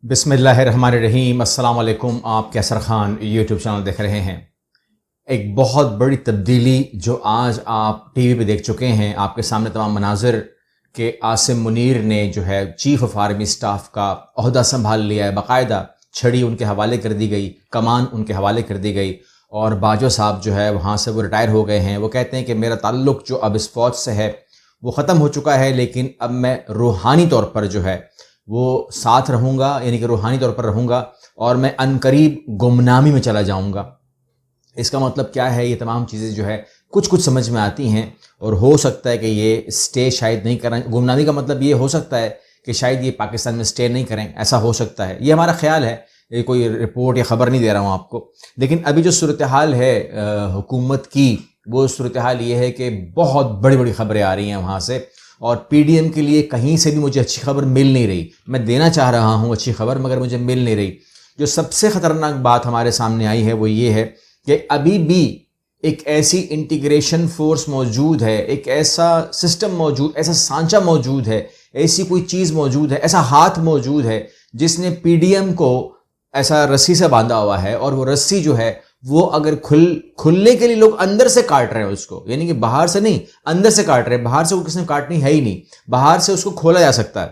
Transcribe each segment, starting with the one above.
بسم اللہ الرحمن الرحیم۔ السلام علیکم۔ آپ کیسر خان یوٹیوب چینل دیکھ رہے ہیں۔ ایک بہت بڑی تبدیلی جو آج آپ ٹی وی پہ دیکھ چکے ہیں، آپ کے سامنے تمام مناظر کہ عاصم منیر نے جو ہے چیف آف آرمی اسٹاف کا عہدہ سنبھال لیا ہے، باقاعدہ چھڑی ان کے حوالے کر دی گئی، کمان ان کے حوالے کر دی گئی، اور باجوہ صاحب جو ہے وہاں سے وہ ریٹائر ہو گئے ہیں۔ وہ کہتے ہیں کہ میرا تعلق جو اب اس فوج سے ہے وہ ختم ہو چکا ہے، لیکن اب میں روحانی طور پر جو ہے وہ ساتھ رہوں گا، یعنی کہ روحانی طور پر رہوں گا، اور میں عنقریب گمنامی میں چلا جاؤں گا۔ اس کا مطلب کیا ہے؟ یہ تمام چیزیں جو ہے کچھ سمجھ میں آتی ہیں، اور ہو سکتا ہے کہ یہ سٹے شاید نہیں کریں۔ گمنامی کا مطلب یہ ہو سکتا ہے کہ شاید یہ پاکستان میں سٹے نہیں کریں، ایسا ہو سکتا ہے، یہ ہمارا خیال ہے، یہ کوئی رپورٹ یا خبر نہیں دے رہا ہوں آپ کو۔ لیکن ابھی جو صورتحال ہے حکومت کی، وہ صورتحال یہ ہے کہ بہت بڑی بڑی خبریں آ رہی ہیں وہاں سے، اور پی ڈی ایم کے لیے کہیں سے بھی مجھے اچھی خبر مل نہیں رہی۔ میں دینا چاہ رہا ہوں اچھی خبر، مگر مجھے مل نہیں رہی۔ جو سب سے خطرناک بات ہمارے سامنے آئی ہے وہ یہ ہے کہ ابھی بھی ایک ایسی انٹیگریشن فورس موجود ہے، ایک ایسا سسٹم موجود، ایسا سانچہ موجود ہے، ایسی کوئی چیز موجود ہے، ایسا ہاتھ موجود ہے جس نے پی ڈی ایم کو ایسا رسی سے باندھا ہوا ہے، اور وہ رسی جو ہے وہ اگر کھلنے کے لیے لوگ اندر سے کاٹ رہے ہیں اس کو، یعنی کہ باہر سے نہیں، اندر سے کاٹ رہے ہیں۔ باہر سے وہ کس نے کاٹنی ہے ہی نہیں، باہر سے اس کو کھولا جا سکتا ہے،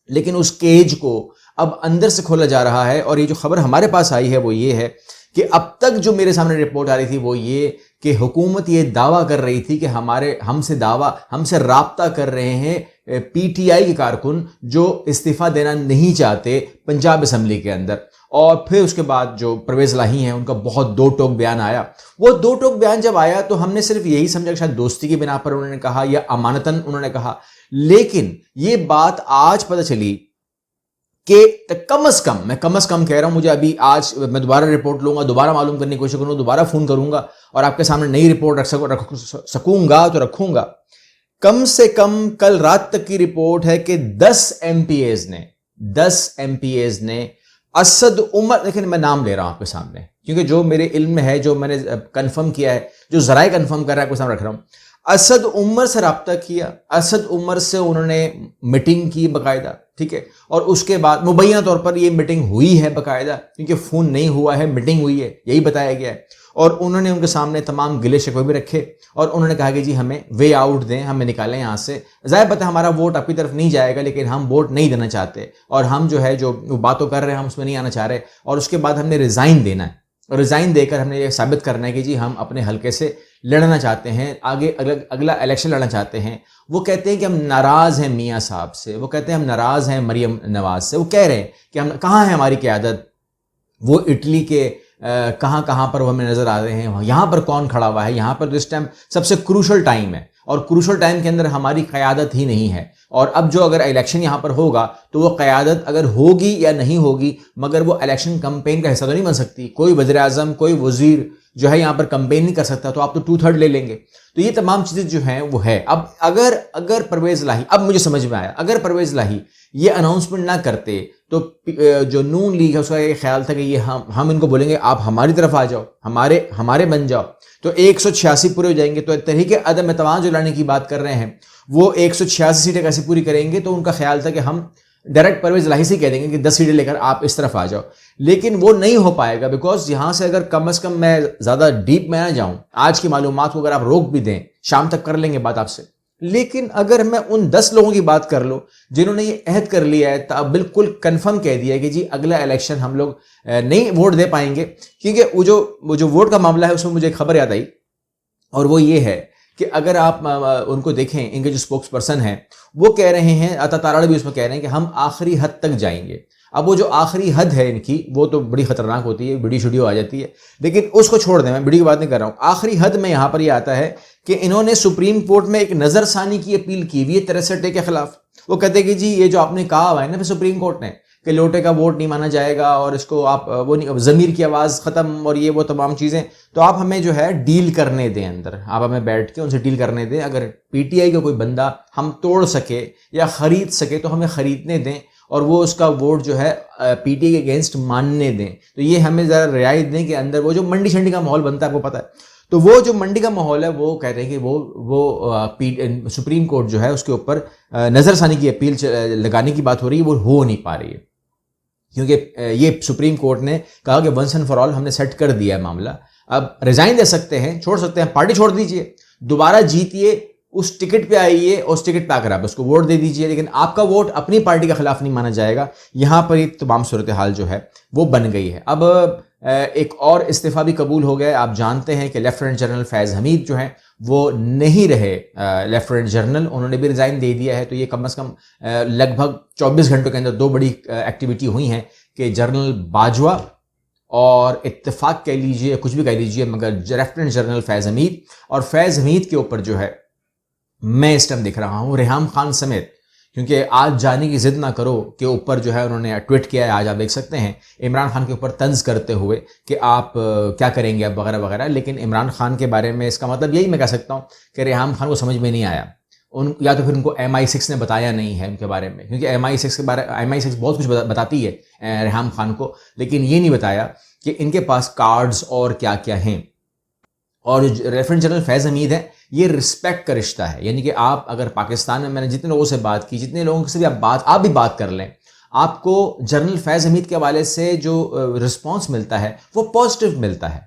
لیکن اس کیج کو اب اندر سے کھولا جا رہا ہے۔ اور یہ جو خبر ہمارے پاس آئی ہے وہ یہ ہے کہ اب تک جو میرے سامنے رپورٹ آ رہی تھی وہ یہ کہ حکومت یہ دعویٰ کر رہی تھی کہ ہم سے رابطہ کر رہے ہیں پی ٹی آئی کے کارکن جو استعفیٰ دینا نہیں چاہتے پنجاب اسمبلی کے اندر۔ اور پھر اس کے بعد جو پرویز الہی ہیں ان کا بہت دو ٹوک بیان آیا۔ وہ دو ٹوک بیان جب آیا تو ہم نے صرف یہی سمجھا کہ شاید دوستی کی بنا پر انہوں نے کہا یا امانتاً انہوں نے کہا، لیکن یہ بات آج پتہ چلی کہ کم از کم کہہ رہا ہوں، مجھے ابھی آج میں دوبارہ رپورٹ لوں گا، دوبارہ معلوم کرنے کی کوشش کروں گا، دوبارہ فون کروں گا اور آپ کے سامنے نئی رپورٹ رکھ سکوں گا تو رکھوں گا۔ کم سے کم کل رات تک کی رپورٹ ہے کہ 10 ایم پی ایز نے اسد عمر، لیکن میں نام لے رہا ہوں آپ کے سامنے کیونکہ جو میرے علم میں ہے، جو میں نے کنفرم کیا ہے، جو ذرائع کنفرم کر رہا ہے، کو سامنے رکھ رہا ہوں۔ اسد عمر سے رابطہ کیا، اسد عمر سے انہوں نے میٹنگ کی باقاعدہ، ٹھیک ہے، اور اس کے بعد مبینہ طور پر یہ میٹنگ ہوئی ہے باقاعدہ، کیونکہ فون نہیں ہوا ہے، میٹنگ ہوئی ہے، یہی بتایا گیا ہے۔ اور انہوں نے ان کے سامنے تمام گلے شکوے بھی رکھے، اور انہوں نے کہا کہ جی ہمیں وے آؤٹ دیں، ہمیں نکالیں یہاں سے۔ ظاہر بات ہے ہمارا ووٹ اپنی طرف نہیں جائے گا، لیکن ہم ووٹ نہیں دینا چاہتے، اور ہم جو ہے جو باتوں کر رہے ہیں ہم اس میں نہیں آنا چاہ رہے، اور اس کے بعد ہم نے ریزائن دینا ہے، اور ریزائن دے کر ہم نے یہ ثابت کرنا ہے کہ جی ہم اپنے حلقے سے لڑنا چاہتے ہیں، آگے اگلا الیکشن لڑنا چاہتے ہیں۔ وہ کہتے ہیں کہ ہم ناراض ہیں میاں صاحب سے، وہ کہتے ہیں ہم ناراض ہیں مریم نواز سے، وہ کہہ رہے ہیں کہ ہم کہاں ہے ہماری قیادت، وہ اٹلی کے کہاں پر وہ ہمیں نظر آ رہے ہیں، یہاں پر کون کھڑا ہوا ہے، یہاں پر اس ٹائم سب سے کروشل ٹائم ہے، اور کروشل ٹائم کے اندر ہماری قیادت ہی نہیں ہے۔ اور اب جو اگر الیکشن یہاں پر ہوگا تو وہ قیادت اگر ہوگی یا نہیں ہوگی، مگر وہ الیکشن کمپین کا حصہ تو نہیں بن سکتی۔ کوئی وزیر اعظم، کوئی وزیر جو ہے یہاں پر کمپین نہیں کر سکتا، تو آپ تو 2/3 لے لیں گے۔ تو یہ تمام چیزیں جو ہیں وہ ہے۔ اب اگر پرویز الہی، اب مجھے سمجھ میں آیا، اگر پرویز الہی یہ اناؤنسمنٹ نہ کرتے تو جو نون لیگ ہے اس کا یہ خیال تھا کہ یہ ہم ان کو بولیں گے آپ ہماری طرف آ جاؤ، ہمارے بن جاؤ، تو 186 پورے ہو جائیں گے۔ تو تحریک عدم اعتماد جو لانے کی بات کر رہے ہیں وہ 186 سیٹیں کیسے پوری کریں گے؟ تو ان کا خیال تھا کہ ہم ڈائریکٹ پرویز الہی سے کہہ دیں گے کہ 10 سیٹیں لے کر آپ اس طرف آ جاؤ، لیکن وہ نہیں ہو پائے گا، بیکاز یہاں سے اگر کم از کم میں زیادہ ڈیپ میں نہ جاؤں، آج کی معلومات کو اگر آپ روک بھی دیں، شام تک کر لیں گے بات آپ سے، لیکن اگر میں ان 10 لوگوں کی بات کر لوں جنہوں نے یہ عہد کر لیا ہے، تو بالکل کنفرم کہہ دیا ہے کہ جی اگلا الیکشن ہم لوگ نہیں ووٹ دے پائیں گے، کیونکہ وہ جو ووٹ کا معاملہ ہے اس میں مجھے ایک خبر یاد آئی، اور وہ یہ ہے کہ اگر آپ ان کو دیکھیں، ان کے جو سپوکس پرسن ہیں وہ کہہ رہے ہیں، عطا تارڑ بھی اس میں کہہ رہے ہیں کہ ہم آخری حد تک جائیں گے۔ اب وہ جو آخری حد ہے ان کی وہ تو بڑی خطرناک ہوتی ہے، ویڈیو آ جاتی ہے، لیکن اس کو چھوڑ دیں، میں ویڈیو کی بات نہیں کر رہا ہوں۔ آخری حد میں یہاں پر یہ آتا ہے کہ انہوں نے سپریم کورٹ میں ایک نظر ثانی کی اپیل کی ہوئی ہے 63 کے خلاف۔ وہ کہتے ہیں کہ جی یہ جو آپ نے کہا ہوا ہے نا پھر سپریم کورٹ نے کہ لوٹے کا ووٹ نہیں مانا جائے گا، اور اس کو آپ وہ نہیں، ضمیر کی آواز ختم، اور یہ وہ تمام چیزیں، تو آپ ہمیں جو ہے ڈیل کرنے دیں، اندر آپ ہمیں بیٹھ کے ان سے ڈیل کرنے دیں، اگر پی ٹی آئی کا کوئی بندہ ہم توڑ سکے یا خرید سکے تو ہمیں خریدنے دیں، اور وہ اس کا ووٹ جو ہے پی ٹی آئی کے اگینسٹ ماننے دیں، تو یہ ہمیں ذرا رعایت دیں کہ اندر وہ جو منڈی شنڈی کا ماحول بنتا ہے آپ کو پتہ ہے، تو وہ جو منڈی کا ماحول ہے وہ کہتے ہیں کہ وہ سپریم کورٹ جو ہے اس کے اوپر نظر ثانی کی اپیل لگانے کی بات ہو رہی ہے، وہ ہو نہیں پا رہی ہے۔ کیونکہ یہ سپریم کورٹ نے کہا کہ ونس اینڈ فار آل ہم نے سیٹ کر دیا ہے معاملہ. اب ریزائن دے سکتے ہیں, چھوڑ سکتے ہیں, پارٹی چھوڑ دیجئے, دوبارہ جیتیے, اس ٹکٹ پہ آئیے, اس ٹکٹ پہ آ کر آپ اس کو ووٹ دے دیجئے, لیکن آپ کا ووٹ اپنی پارٹی کے خلاف نہیں مانا جائے گا. یہاں پر یہ تمام صورتحال جو ہے وہ بن گئی ہے. اب ایک اور استعفیٰ بھی قبول ہو گیا. آپ جانتے ہیں کہ لیفٹیننٹ جنرل فیض حمید جو ہیں وہ نہیں رہے لیفٹیننٹ جنرل, انہوں نے بھی ریزائن دے دیا ہے. تو یہ کم از کم لگ بھگ 24 گھنٹوں کے اندر دو بڑی ایکٹیویٹی ہوئی ہیں کہ جنرل باجوہ اور اتفاق کہہ لیجئے, کچھ بھی کہہ لیجئے, مگر لیفٹیننٹ جنرل فیض حمید, اور فیض حمید کے اوپر جو ہے میں اس ٹائم دیکھ رہا ہوں ریحام خان سمیت, کیونکہ آج جانے کی ضد نہ کرو کے اوپر جو ہے انہوں نے ٹویٹ کیا ہے. آج آپ دیکھ سکتے ہیں عمران خان کے اوپر طنز کرتے ہوئے کہ آپ کیا کریں گے اب وغیرہ وغیرہ. لیکن عمران خان کے بارے میں اس کا مطلب یہی میں کہہ سکتا ہوں کہ ریحام خان کو سمجھ میں نہیں آیا, یا تو پھر ان کو MI6 نے بتایا نہیں ہے ان کے بارے میں, کیونکہ MI6 بہت کچھ بتاتی ہے ریحام خان کو, لیکن یہ نہیں بتایا کہ ان کے پاس کارڈز اور کیا کیا ہیں. اور جو لیفٹیننٹ جنرل فیض حمید ہے یہ رسپیکٹ کا رشتہ ہے, یعنی کہ آپ اگر پاکستان میں نے جتنے لوگوں سے بات کی, جتنے لوگوں سے بھی آپ بھی بات کر لیں, آپ کو جنرل فیض حمید کے حوالے سے جو رسپانس ملتا ہے وہ پازیٹیو ملتا ہے.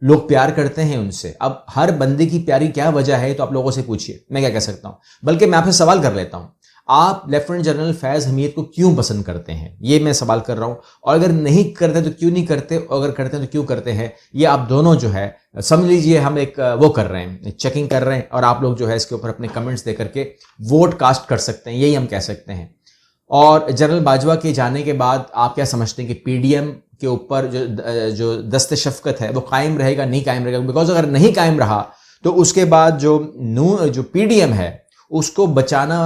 لوگ پیار کرتے ہیں ان سے. اب ہر بندے کی پیاری کیا وجہ ہے تو آپ لوگوں سے پوچھیے, میں کیا کہہ سکتا ہوں. بلکہ میں آپ سے سوال کر لیتا ہوں, آپ لیفٹیننٹ جنرل فیض حمید کو کیوں پسند کرتے ہیں, یہ میں سوال کر رہا ہوں. اور اگر نہیں کرتے تو کیوں نہیں کرتے, اور اگر کرتے ہیں تو کیوں کرتے ہیں. یہ آپ دونوں جو ہے سمجھ لیجئے ہم ایک وہ کر رہے ہیں, چیکنگ کر رہے ہیں, اور آپ لوگ جو ہے اس کے اوپر اپنے کمنٹس دے کر کے ووٹ کاسٹ کر سکتے ہیں, یہی ہم کہہ سکتے ہیں. اور جنرل باجوہ کے جانے کے بعد آپ کیا سمجھتے ہیں کہ PDM کے اوپر جو دست شفقت ہے وہ قائم رہے گا, نہیں قائم رہے گا؟ بیکاز اگر نہیں قائم رہا تو اس کے بعد جو PDM ہے اس کو بچانا,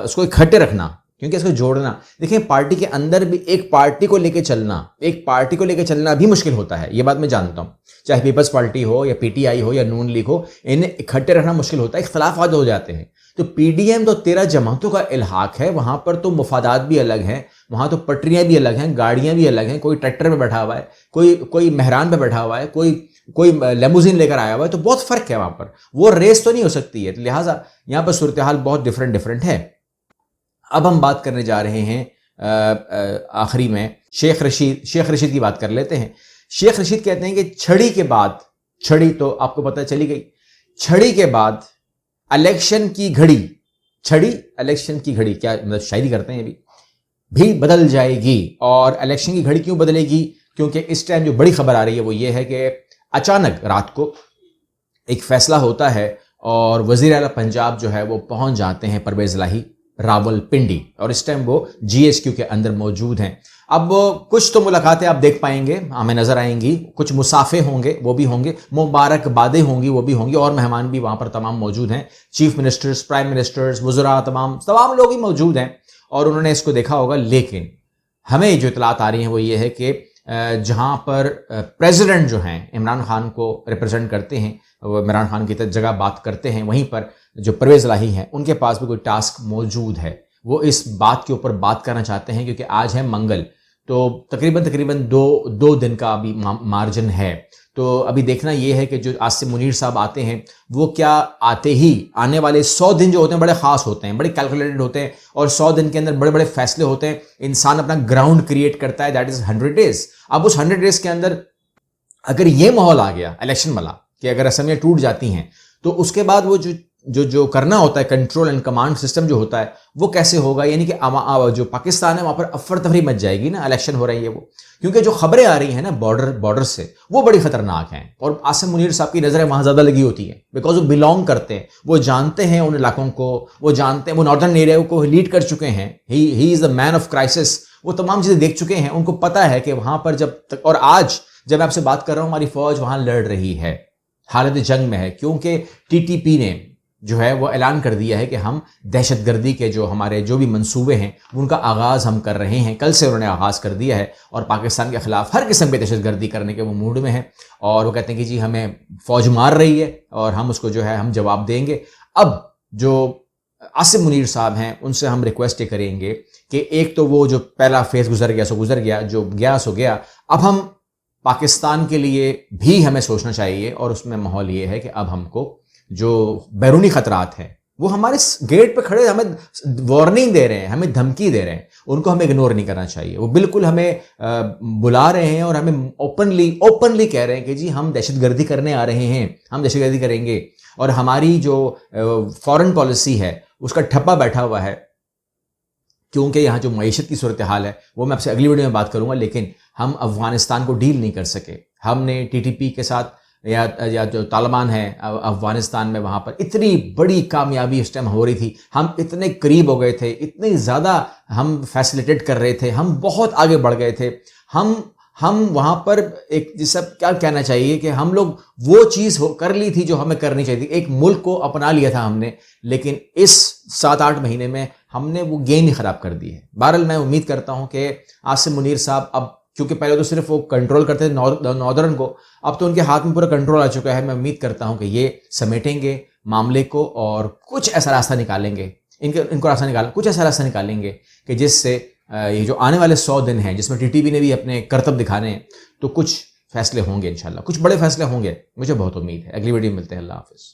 اس کو اکٹھے رکھنا, کیونکہ اس کو جوڑنا, دیکھیں پارٹی کے اندر بھی ایک پارٹی کو لے کے چلنا بھی مشکل ہوتا ہے. یہ بات میں جانتا ہوں, چاہے پیپلز پارٹی ہو یا PTI ہو یا نون لیگ ہو, انہیں اکٹھے رکھنا مشکل ہوتا ہے, اختلافات ہو جاتے ہیں. تو PDM تو 13 جماعتوں کا الحاق ہے, وہاں پر تو مفادات بھی الگ ہیں, وہاں تو پٹریاں بھی الگ ہیں, گاڑیاں بھی الگ ہیں, کوئی ٹریکٹر پہ بیٹھا ہوا ہے, کوئی مہران پہ بیٹھا ہوا ہے, کوئی لیموزین لے کر آیا ہوا ہے, تو بہت فرق ہے وہاں پر, وہ ریس تو نہیں ہو سکتی ہے. لہٰذا یہاں پر صورتحال بہت ڈفرینٹ ہے. اب ہم بات کرنے جا رہے ہیں آخری میں شیخ رشید کی بات کر لیتے ہیں. شیخ رشید کہتے ہیں کہ چھڑی کے بعد, چھڑی تو آپ کو پتہ چلی گئی, چھڑی کے بعد الیکشن کی گھڑی, الیکشن کی گھڑی کیا مطلب شاعری کرتے ہیں بھی بدل جائے گی. اور الیکشن کی گھڑی کیوں بدلے گی؟ کیونکہ اس ٹائم جو بڑی خبر آ رہی ہے وہ یہ ہے کہ اچانک رات کو ایک فیصلہ ہوتا ہے اور وزیر اعلیٰ پنجاب جو ہے وہ پہنچ جاتے ہیں پرویز الہی راول پنڈی, اور اس ٹائم وہ GHQ کے اندر موجود ہیں. اب کچھ تو ملاقاتیں آپ دیکھ پائیں گے, ہمیں نظر آئیں گی, کچھ مسافے ہوں گے وہ بھی ہوں گے, مبارکبادیں ہوں گی وہ بھی ہوں گی, اور مہمان بھی وہاں پر تمام موجود ہیں, چیف منسٹرز, پرائم منسٹرز, وزراء, تمام لوگ ہی موجود ہیں, اور انہوں نے اس کو دیکھا ہوگا. لیکن ہمیں جو اطلاعات آ رہی ہیں وہ یہ ہے کہ جہاں پر پریزیڈنٹ جو ہیں عمران خان کو ریپرزینٹ کرتے ہیں, وہ عمران خان کی جگہ بات کرتے ہیں, وہیں پر جو پرویز الہی ہیں ان کے پاس بھی کوئی ٹاسک موجود ہے. وہ اس بات کے اوپر بات کرنا چاہتے ہیں کیونکہ آج ہے منگل, تو تقریباً دو دن کا ابھی مارجن ہے. تو ابھی دیکھنا یہ ہے کہ جو عاصم منیر صاحب آتے ہیں وہ کیا آنے والے 100 دن جو ہوتے ہیں بڑے خاص ہوتے ہیں, بڑے کیلکولیٹڈ ہوتے ہیں, اور 100 دن کے اندر بڑے بڑے فیصلے ہوتے ہیں. انسان اپنا گراؤنڈ کریٹ کرتا ہے, دیٹ از 100 days. اب اس 100 days کے اندر اگر یہ ماحول آ گیا الیکشن والا کہ اگر اسمبلیاں ٹوٹ جاتی ہیں تو اس کے بعد وہ جو کرنا ہوتا ہے کنٹرول اینڈ کمانڈ سسٹم جو ہوتا ہے وہ کیسے ہوگا؟ یعنی کہ جو پاکستان ہے وہاں پر افرتفری مچ جائے گی نا, الیکشن ہو رہی ہے وہ, کیونکہ جو خبریں آ رہی ہیں نا بارڈر سے وہ بڑی خطرناک ہیں. اور عاصم منیر صاحب کی نظریں وہاں زیادہ لگی ہوتی ہیں بیکاز وہ بلانگ کرتے ہیں, وہ جانتے ہیں ان علاقوں کو, وہ جانتے ہیں, وہ ناردرن ایریا کو لیڈ کر چکے ہیں. ہی از دا مین آف کرائسس, وہ تمام چیزیں دیکھ چکے ہیں, ان کو پتہ ہے کہ وہاں پر جب تک, اور آج جب میں آپ سے بات کر رہا ہوں ہماری فوج وہاں لڑ رہی ہے, حالت جنگ میں ہے, کیونکہ TTP نے جو ہے وہ اعلان کر دیا ہے کہ ہم دہشت گردی کے جو ہمارے جو بھی منصوبے ہیں ان کا آغاز ہم کر رہے ہیں. کل سے انہوں نے آغاز کر دیا ہے اور پاکستان کے خلاف ہر قسم کی دہشت گردی کرنے کے وہ موڈ میں ہیں, اور وہ کہتے ہیں کہ جی ہمیں فوج مار رہی ہے اور ہم اس کو جو ہے ہم جواب دیں گے. اب جو عاصم منیر صاحب ہیں ان سے ہم ریکویسٹ کریں گے کہ ایک تو وہ جو پہلا فیز گزر گیا, جو گیا سو گیا. اب ہم پاکستان کے لیے بھی ہمیں سوچنا چاہیے, اور اس میں ماحول یہ ہے کہ اب ہم کو جو بیرونی خطرات ہیں وہ ہمارے گیٹ پہ کھڑے ہمیں وارننگ دے رہے ہیں, ہمیں دھمکی دے رہے ہیں. ان کو ہمیں اگنور نہیں کرنا چاہیے. وہ بالکل ہمیں بلا رہے ہیں اور ہمیں اوپنلی کہہ رہے ہیں کہ جی ہم دہشت گردی کرنے آ رہے ہیں, ہم دہشت گردی کریں گے. اور ہماری جو فارن پالیسی ہے اس کا ٹھپا بیٹھا ہوا ہے, کیونکہ یہاں جو معیشت کی صورتحال ہے وہ میں آپ سے اگلی ویڈیو میں بات کروں گا. لیکن ہم افغانستان کو ڈیل نہیں کر سکے. ہم نے ٹی ٹی پی کے ساتھ یا جو طالبان ہے افغانستان میں, وہاں پر اتنی بڑی کامیابی اس ٹائم ہو رہی تھی, ہم اتنے قریب ہو گئے تھے, اتنی زیادہ ہم فیسلیٹیٹ کر رہے تھے, ہم بہت آگے بڑھ گئے تھے. ہم وہاں پر ایک جیسا کیا کہنا چاہیے کہ ہم لوگ وہ چیز کر لی تھی جو ہمیں کرنی چاہیے تھی. ایک ملک کو اپنا لیا تھا ہم نے, لیکن اس 7-8 مہینے میں ہم نے وہ گیم ہی خراب کر دی ہے. بہرحال میں امید کرتا ہوں کہ عاصم منیر صاحب, اب کیونکہ پہلے تو صرف وہ کنٹرول کرتے تھے ناردرن کو, اب تو ان کے ہاتھ میں پورا کنٹرول آ چکا ہے. میں امید کرتا ہوں کہ یہ سمیٹیں گے معاملے کو اور کچھ ایسا راستہ نکالیں گے, ان کو کچھ ایسا راستہ نکالیں گے کہ جس سے یہ جو آنے والے 100 دن ہیں جس میں ٹی ٹی پی نے بھی اپنے کرتب دکھانے ہیں, تو کچھ فیصلے ہوں گے انشاءاللہ, کچھ بڑے فیصلے ہوں گے, مجھے بہت امید ہے. اگلی ویڈیو میں ملتے ہیں. اللہ حافظ.